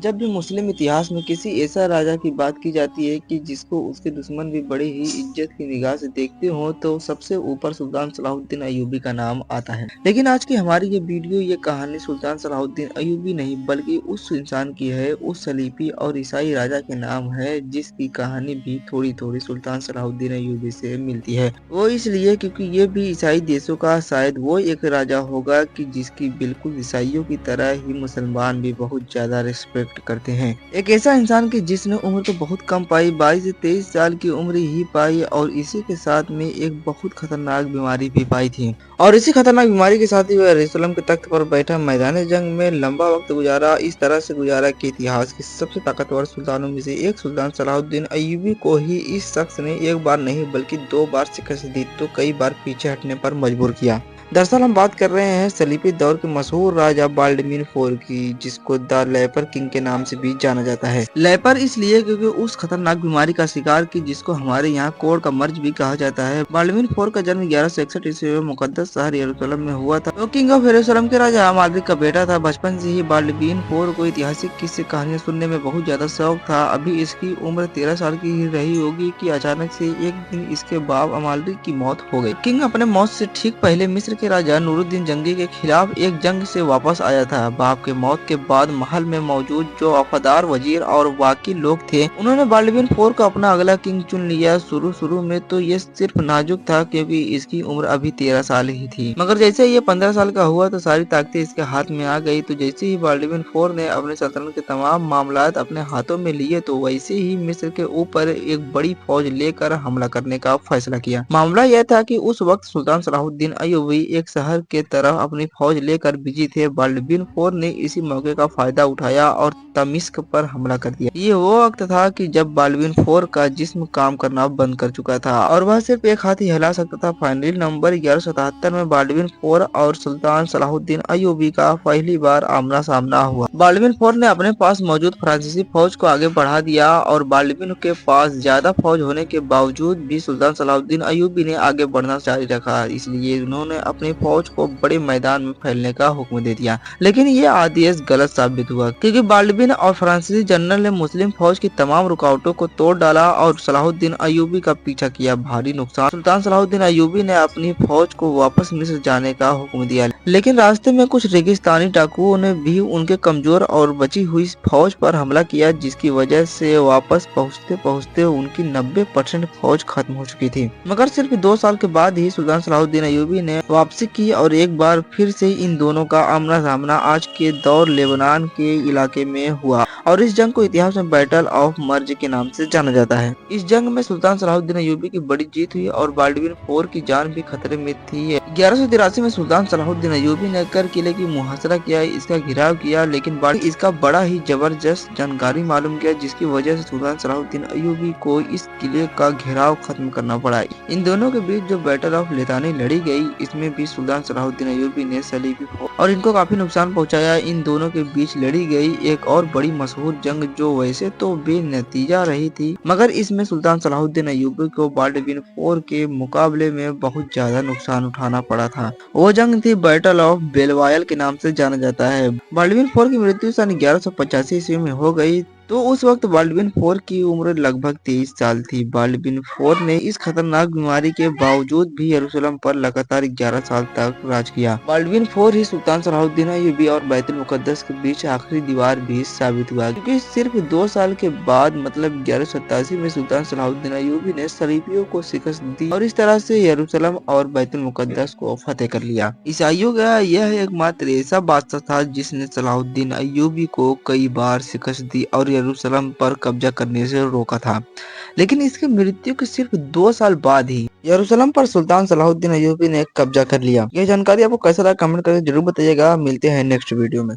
जब भी मुस्लिम इतिहास में किसी ऐसा राजा की बात की जाती है कि जिसको उसके दुश्मन भी बड़ी ही इज्जत की निगाह से देखते हो तो सबसे ऊपर सुल्तान सलाहुद्दीन अय्यूबी का नाम आता है। लेकिन आज की हमारी ये कहानी सुल्तान सलाहुद्दीन अय्यूबी नहीं बल्कि उस इंसान की है, उस सलीबी और ईसाई राजा के नाम है जिसकी कहानी भी थोड़ी थोड़ी सुल्तान सलाहुद्दीन अय्यूबी से मिलती है। वो इसलिए क्योंकि ये भी ईसाई देशों का शायद वो एक राजा होगा कि जिसकी बिल्कुल ईसाइयों की तरह ही मुसलमान भी बहुत ज्यादा रिस्पेक्ट करते हैं। एक ऐसा इंसान की जिसने उम्र तो बहुत कम पाई, 22 से 23 साल की उम्र ही पाई और इसी के साथ में एक बहुत खतरनाक बीमारी भी पाई थी। और इसी खतरनाक बीमारी के साथ ही वह यरूशलेम के तख्त पर बैठा मैदान जंग में लंबा वक्त गुजारा, इस तरह से गुजारा कि इतिहास के सबसे ताकतवर सुल्तानों में से एक सुल्तान सलाहुद्दीन अय्यूबी को ही इस शख्स ने एक बार नहीं बल्कि 2 बार शिकस्त दी तो कई बार पीछे हटने पर मजबूर किया। दरअसल हम बात कर रहे हैं सलीबी दौर के मशहूर राजा बाल्डमिन IV की, जिसको द लेपर किंग के नाम से भी जाना जाता है। लेपर इसलिए क्योंकि उस खतरनाक बीमारी का शिकार की जिसको हमारे यहाँ कोढ़ का मर्ज भी कहा जाता है। बाल्डमिन IV का जन्म 1161 ईस्वी में मुकद्दस शहर यरूशलेम में हुआ था। वो किंग ऑफ यरूशलेम के राजा मालिक का बेटा था। बचपन से ही बाल्डमिन IV को ऐतिहासिक किस्से कहानियां सुनने में बहुत ज्यादा शौक था। अभी इसकी उम्र 13 साल की ही रही होगी कि अचानक से एक दिन इसके बाप अमालिक की मौत हो गई। किंग अपने मौत से ठीक पहले मिस्र के राजा नूरुद्दीन जंगी के खिलाफ एक जंग से वापस आया था। बाप के मौत के बाद महल में मौजूद जो वफादार वजीर और बाकी लोग थे उन्होंने बाल्डविन IV को अपना अगला किंग चुन लिया। शुरू में तो ये सिर्फ नाजुक था क्योंकि इसकी उम्र अभी 13 साल ही थी, मगर जैसे ये 15 साल का हुआ तो सारी ताकतें इसके हाथ में आ गई। तो जैसे ही बाल्डविन IV ने अपने सल्तनत के तमाम मामलात अपने हाथों में लिए तो वैसे ही मिस्र के ऊपर एक बड़ी फौज लेकर हमला करने का फैसला किया। मामला यह था कि उस वक्त सुल्तान सलाहुद्दीन अय्यूबी एक शहर की तरफ अपनी फौज लेकर बिजी थे। बाल्डविन IV ने इसी मौके का फायदा उठाया और तमिश्क पर हमला कर दिया। ये वो वक्त था कि जब बाल्डविन IV का जिस्म काम करना बंद कर चुका था और वह सिर्फ एक हाथ ही हिला सकता था। फाइनली नवंबर 1177 में बाल्डविन IV और सुल्तान सलाहुद्दीन अय्यूबी का पहली बार आमना सामना हुआ। बाल्डविन IV ने अपने पास मौजूद फ्रांसीसी फौज को आगे बढ़ा दिया और बाल्डविन के पास ज्यादा फौज होने के बावजूद भी सुल्तान सलाहुद्दीन अय्यूबी ने आगे बढ़ना जारी रखा। इसलिए उन्होंने अपनी फौज को बड़े मैदान में फैलने का हुक्म दे दिया। लेकिन ये आदेश गलत साबित हुआ क्योंकि बाल्डविन और फ्रांसीसी जनरल ने मुस्लिम फौज की तमाम रुकावटों को तोड़ डाला और सलाहुद्दीन अय्यूबी का पीछा किया। भारी नुकसान। सुल्तान सलाहुद्दीन अय्यूबी ने अपनी फौज को वापस मिस्र जाने का हुक्म दिया, लेकिन रास्ते में कुछ रेगिस्तानी डाकुओं ने भी उनके कमजोर और बची हुई फौज पर हमला किया, जिसकी वजह से वापस पहुंचते पहुंचते उनकी 90% फौज खत्म हो चुकी थी। मगर सिर्फ 2 साल के बाद ही सुल्तान सलाहुद्दीन अय्यूबी ने वापसी की और एक बार फिर से इन दोनों का आमना सामना आज के दौर लेबनान के इलाके में हुआ और इस जंग को इतिहास में बैटल ऑफ मर्ज के नाम से जाना जाता है। इस जंग में सुल्तान सलाहुद्दीन अय्यूबी की बड़ी जीत हुई और बाल्डविन IV की जान भी खतरे में थी। 1183 में सुल्तान सलाहुद्दीन अय्यूबी ने कर किले की मुहासरा किया, इसका घिराव किया, लेकिन इसका बड़ा ही जबरदस्त जानकारी मालूम किया, जिसकी वजह से सुल्तान सलाहुद्दीन अय्यूबी को इस किले का घेराव खत्म करना पड़ा। इन दोनों के बीच जो बैटल ऑफ लितानी लड़ी गई, इसमें भी सुल्तान सलाहुद्दीन अय्यूबी ने सलीबी और इनको काफी नुकसान पहुंचाया। इन दोनों के बीच लड़ी गई एक और बड़ी मशहूर जंग जो वैसे तो बेनतीजा रही थी, मगर इसमें सुल्तान सलाहुद्दीन अय्यूबी को बाल्डविन IV के मुकाबले में बहुत ज्यादा नुकसान उठाना पड़ा था। वो जंग थी बैटल ऑफ बेलवायल के नाम से जाना जाता है। बाल्डविन IV की मृत्यु सन 1185 ईस्वी में हो गई। तो उस वक्त बाल्डविन IV की उम्र लगभग 23 साल थी। बाल्डविन IV ने इस खतरनाक बीमारी के बावजूद भी यरूशलेम पर लगातार 11 साल तक राज किया। बाल्डविन IV ही सुल्तान सलाहुद्दीन अय्यूबी और बैतुल मुकद्दस के बीच आखिरी दीवार भी साबित हुआ, क्योंकि सिर्फ 2 साल के बाद मतलब 1187 में सुल्तान सलाहुद्दीन अय्यूबी ने सलीबियों को शिकस्त दी और इस तरह से यरूशलेम और बैतुल मुकद्दस को फतेह कर लिया। ईसाइयों का यह एकमात्र ऐसा बादशाह था जिसने सलाहुद्दीन अय्यूबी को कई बार शिकस्त दी और यरूशलेम पर कब्जा करने से रोका था। लेकिन इसकी मृत्यु के सिर्फ 2 साल बाद ही यरूशलेम पर सुल्तान सलाहुद्दीन अय्यूबी ने कब्जा कर लिया। यह जानकारी आपको कैसा लगा कमेंट करके जरूर बताइएगा। मिलते हैं नेक्स्ट वीडियो में।